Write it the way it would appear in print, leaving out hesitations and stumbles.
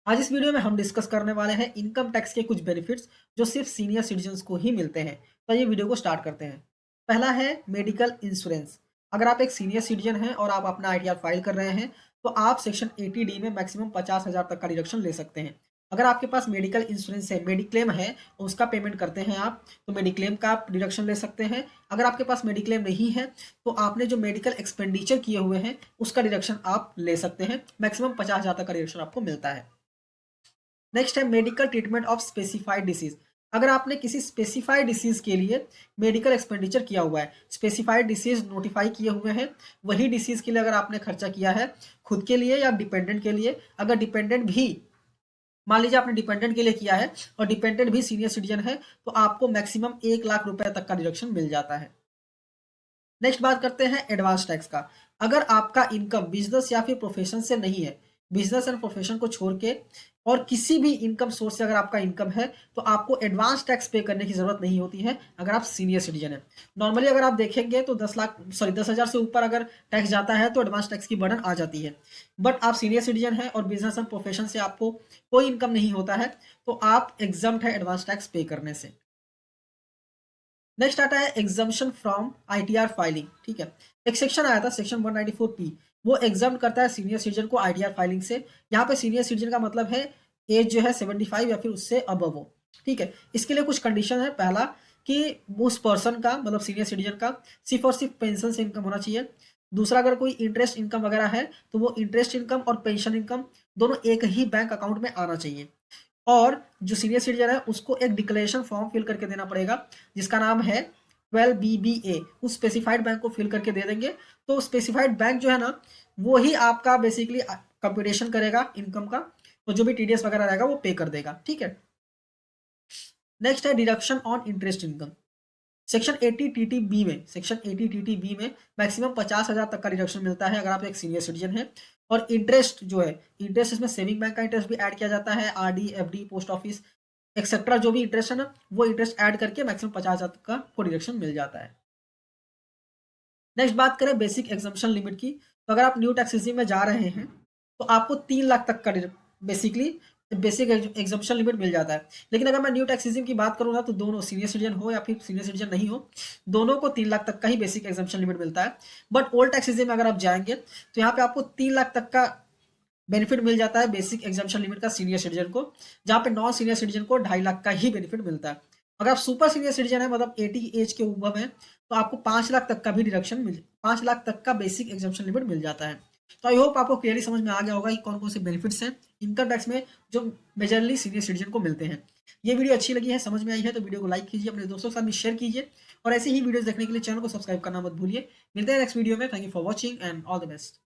आज इस वीडियो में हम डिस्कस करने वाले हैं इनकम टैक्स के कुछ बेनिफिट्स जो सिर्फ सीनियर सिटीजन्स को ही मिलते हैं। तो ये वीडियो को स्टार्ट करते हैं। पहला है मेडिकल इंश्योरेंस। अगर आप एक सीनियर सिटीजन हैं और आप अपना आईटीआर फाइल कर रहे हैं तो आप सेक्शन 80D में मैक्सिमम 50,000 तक का डिडक्शन ले सकते हैं। अगर आपके पास मेडिकल इंश्योरेंस है, मेडिक्लेम है, उसका पेमेंट करते हैं आप, तो मेडिक्लेम का आप डिडक्शन ले सकते हैं। अगर आपके पास मेडिक्लेम नहीं है तो आपने जो मेडिकल एक्सपेंडिचर किए हुए हैं उसका डिडक्शन आप ले सकते हैं। मैक्सिमम 50,000 तक का डिडक्शन आपको मिलता है। नेक्स्ट है medical treatment of specified disease. अगर आपने किसी स्पेसिफाइड डिसीज के लिए मेडिकल एक्सपेंडिचर किया हुआ है, स्पेसिफाइड डिसीज नोटिफाई किए हुए हैं, वही डिसीज के लिए अगर आपने खर्चा किया है खुद के लिए या डिपेंडेंट के लिए, अगर डिपेंडेंट भी मान लीजिए आपने डिपेंडेंट के लिए किया है और डिपेंडेंट भी सीनियर सिटीजन है तो आपको मैक्सिमम 1 लाख रुपए तक का डिडक्शन मिल जाता है। नेक्स्ट बात करते हैं एडवांस टैक्स का। अगर आपका इनकम बिजनेस या फिर प्रोफेशन से नहीं है, बिजनेस एंड प्रोफेशन को छोड़ के और किसी भी इनकम सोर्स से अगर आपका इनकम है तो आपको एडवांस टैक्स पे करने की जरूरत नहीं होती है अगर आप सीनियर सिटीजन है। नॉर्मली अगर आप देखेंगे तो 10,000 से ऊपर अगर टैक्स जाता है तो एडवांस टैक्स की बर्डन आ जाती है। बट आप सीनियर सिटीजन है और बिजनेस एंड प्रोफेशन से आपको कोई इनकम नहीं होता है तो आप एग्जम्प्ट है एडवांस टैक्स पे करने से। नेक्स्ट आता है एग्जम्पशन फ्रॉम आईटीआर फाइलिंग। ठीक है, एक सेक्शन आया था सेक्शन 194P, वो एग्जाम करता है सीनियर सिटीजन को आईटीआर फाइलिंग से। यहाँ पे सीनियर सिटीजन का मतलब है एज जो है 75 या फिर उससे अबव हो। ठीक है, इसके लिए कुछ कंडीशन है। पहला कि उस पर्सन का मतलब सीनियर सिटीजन का सिर्फ और सिर्फ पेंशन से इनकम होना चाहिए। दूसरा, अगर कोई इंटरेस्ट इनकम वगैरह है तो वो इंटरेस्ट इनकम और पेंशन इनकम दोनों एक ही बैंक अकाउंट में आना चाहिए। और जो सीनियर सिटीजन है उसको एक डिक्लेरेशन फॉर्म फिल करके देना पड़ेगा जिसका नाम है 12BBA। उस स्पेसिफाइड बैंक को फिल करके दे देंगे तो स्पेसिफाइड बैंक जो है ना वो ही आपका बेसिकली कंप्यूटेशन करेगा इनकम का, तो जो भी टीडीएस वगैरह रहेगा वो पे कर देगा। ठीक है, नेक्स्ट है deduction on interest income. Section 80TTB में मैक्सिमम 50,000 तक का डिडक्शन मिलता है अगर आप एक सीनियर सिटीजन है। और इंटरेस्ट जो है, इंटरेस्ट इसमें सेविंग बैंक का इंटरेस्ट भी ऐड किया जाता है, RD, FD, post office etcetera जो भी इंटरेस्ट है ना वो इंटरेस्ट ऐड करके मैक्सिमम 50,000 तक का को डिडक्शन मिल जाता है। नेक्स्ट बात करें बेसिक एग्जम्पशन लिमिट की, तो अगर आप न्यू टैक्स रेजिम में जा रहे हैं तो आपको 3 लाख तक का बेसिकली बेसिक एग्जम्पशन लिमिट मिल जाता है। लेकिन अगर मैं न्यू टैक्स रेजिम की बात करूँ ना तो दोनों सीनियर सिटीजन हो या फिर सीनियर सिटीजन नहीं हो, दोनों को 3 लाख तक का ही बेसिक एग्जम्पशन लिमिट मिलता है। बट ओल्ड टैक्स रेजिम में अगर आप जाएंगे तो यहाँ पे आपको 3 लाख तक का बेनिफिट मिल जाता है बेसिक एग्जामेशन लिमिट का सीनियर सिटीजन को, जहां पे नॉन सीनियर सिटीजन को 2.5 लाख का ही बेनिफिट मिलता है। अगर आप सुपर सीनियर सिटीजन है मतलब 80 एज के ऊपर है तो आपको 5 लाख तक का भी डिडक्शन मिल 5 लाख तक का बेसिक एग्जामेशन लिमिट मिल जाता है। तो आई होप आपको क्लियरली समझ में आ गया होगा कि कौन कौन से बेनिफिट्स हैं इनकम टैक्स में जो मेजरली सीनियर सिटीजन को मिलते हैं। ये वीडियो अच्छी लगी है, समझ में आई है तो वीडियो को लाइक कीजिए, अपने दोस्तों के साथ भी शेयर कीजिए और ऐसे ही वीडियोस देखने के लिए चैनल को सब्सक्राइब करना मत भूलिए। मिलते हैं नेक्स्ट वीडियो में। Thank you for watching and all the best.